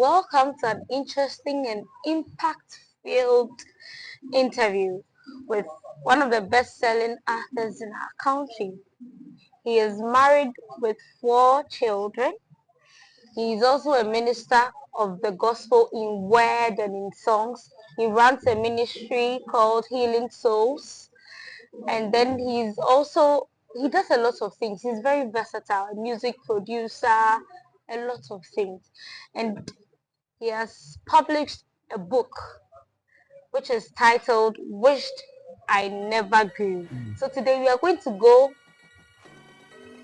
welcome to an interesting and impact-filled interview with one of the best-selling authors in our country. He is married with 4 children. He is also a minister of the gospel in word and in songs. He runs a ministry called Healing Souls. And then he does a lot of things. He's very versatile, a music producer, a lot of things. And he has published a book which is titled Wished I Never Grew. So today we are going to go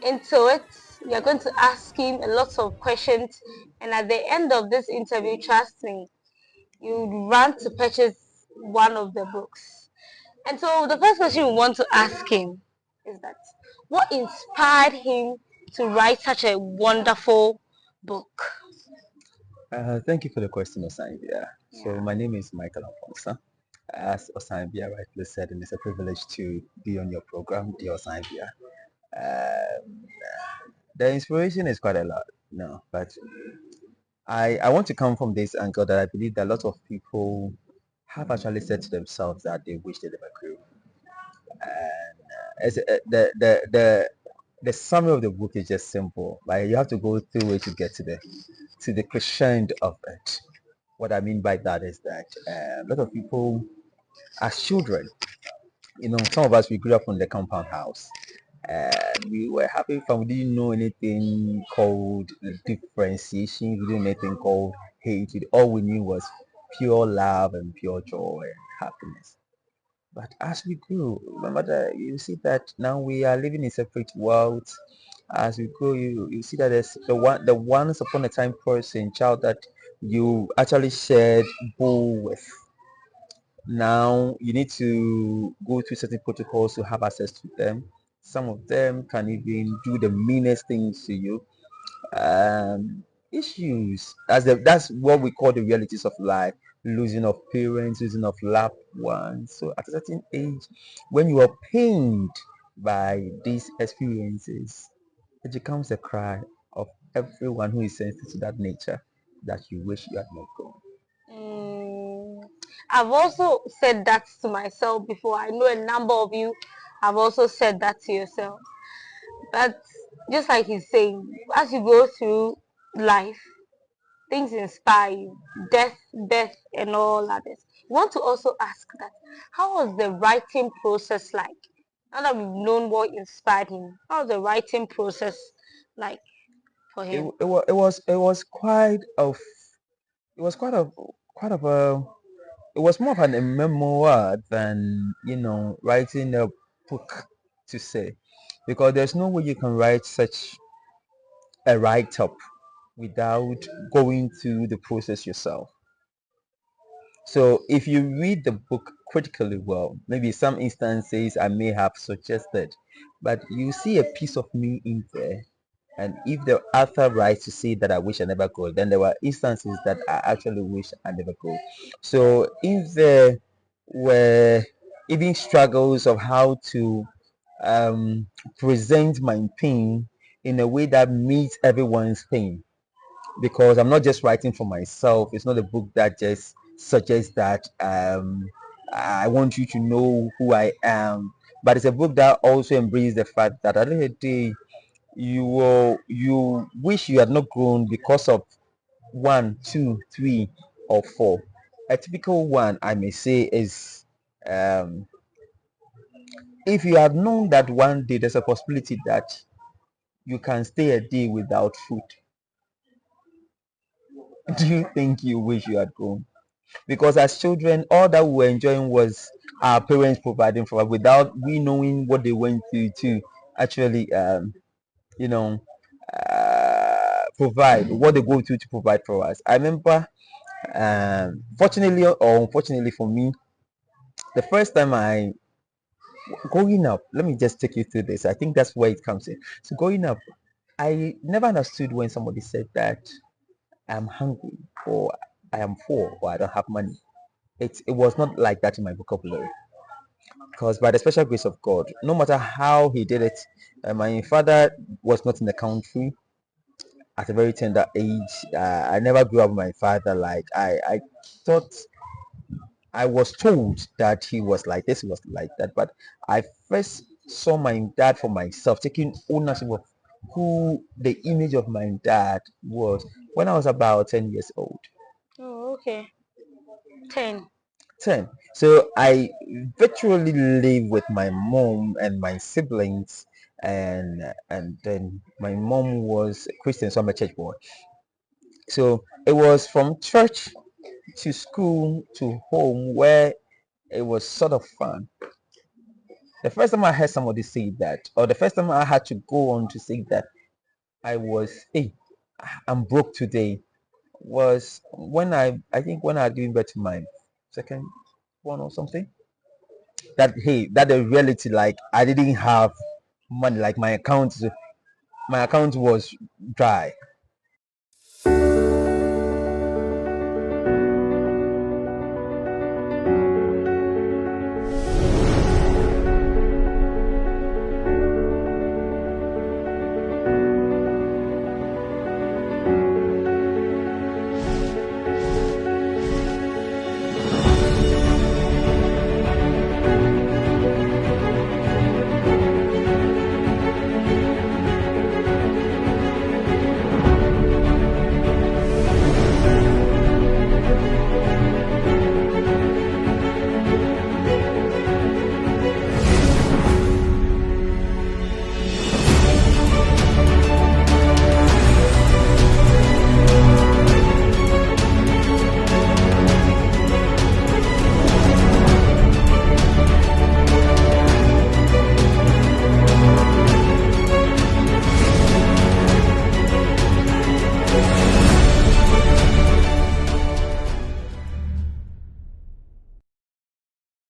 into it. We are going to ask him a lot of questions, and at the end of this interview, trust me, you run to purchase one of the books. And so the first question we want to ask him is that what inspired him to write such a wonderful book? Thank you for the question, Osaebea. So Yeah. my name is Michael Alfonso. As Osaebea rightly said, and it's a privilege to be on your program, dear Osaebea. Um, the inspiration is quite a lot, no, but I want to come from this angle that I believe that a lot of people have actually said to themselves that they wish they never grew. And the summary of the book is just simple. Like you have to go through it to get to the crescendo of it. What I mean by that is that a lot of people, as children, some of us we grew up in the compound house, and we were having fun. We didn't know anything called differentiation. We didn't know anything called hatred. All we knew was pure love and pure joy and happiness. But as we grew, remember that you see that now we are living in separate worlds. As we grow, you see that there's the once upon a time person child that you actually shared bowl with. Now you need to go through certain protocols to have access to them. Some of them can even do the meanest things to you. Issues that's what we call the realities of life, losing of parents, losing of loved ones. So at a certain age, when you are pained by these experiences, it becomes a cry of everyone who is sensitive to that nature that you wish you had not gone. Mm, I've also said that to myself before. I know a number of you have also said that to yourself. But just like he's saying, as you go through life, things inspire you, death, birth, and all others. We want to also ask that how was the writing process like? Now that we've known what inspired him, how was the writing process like for it, him? it, was it was quite of a it was more of a memoir than writing a book to say, because there's no way you can write such a write-up without going through the process yourself. So if you read the book critically well, maybe some instances I may have suggested, but you see a piece of me in there. And if the author writes to say that I wish I never go, then there were instances that I actually wish I never go. So if there were even struggles of how to um, present my pain in a way that meets everyone's pain, because I'm not just writing for myself. It's not a book that just suggests that I want you to know who I am, but it's a book that also embraces the fact that at the end of the day, you wish you had not grown because of one, two, three, or four. A typical one, I may say, is um, if you had known that one day there's a possibility that you can stay a day without food, do you think you wish you had grown? Because as children, all that we were enjoying was our parents providing for us without we knowing what they went through to actually, you know, provide what they go through to provide for us. I remember, fortunately or unfortunately for me, the first time I growing up, let me just take you through this. I think that's where it comes in. So growing up, I never understood when somebody said that I'm hungry or I am poor or I don't have money. It was not like that in my vocabulary, because by the special grace of God, no matter how he did it, my father was not in the country. at a very tender age. I never grew up with my father. Like I thought I was told that he was like this, he was like that. But I first saw my dad for myself, taking ownership of who the image of my dad was when I was about 10 years old. Oh, okay. 10. 10. So I virtually live with my mom and my siblings, and then my mom was a Christian, so I'm a church boy. So it was from church to school to home where it was sort of fun. The first time I heard somebody say that, or the first time I had to go on to say that I was, hey, I'm broke today, was when I think when I had given birth to my second one or something. That hey, that the reality, like I didn't have money, like my account was dry.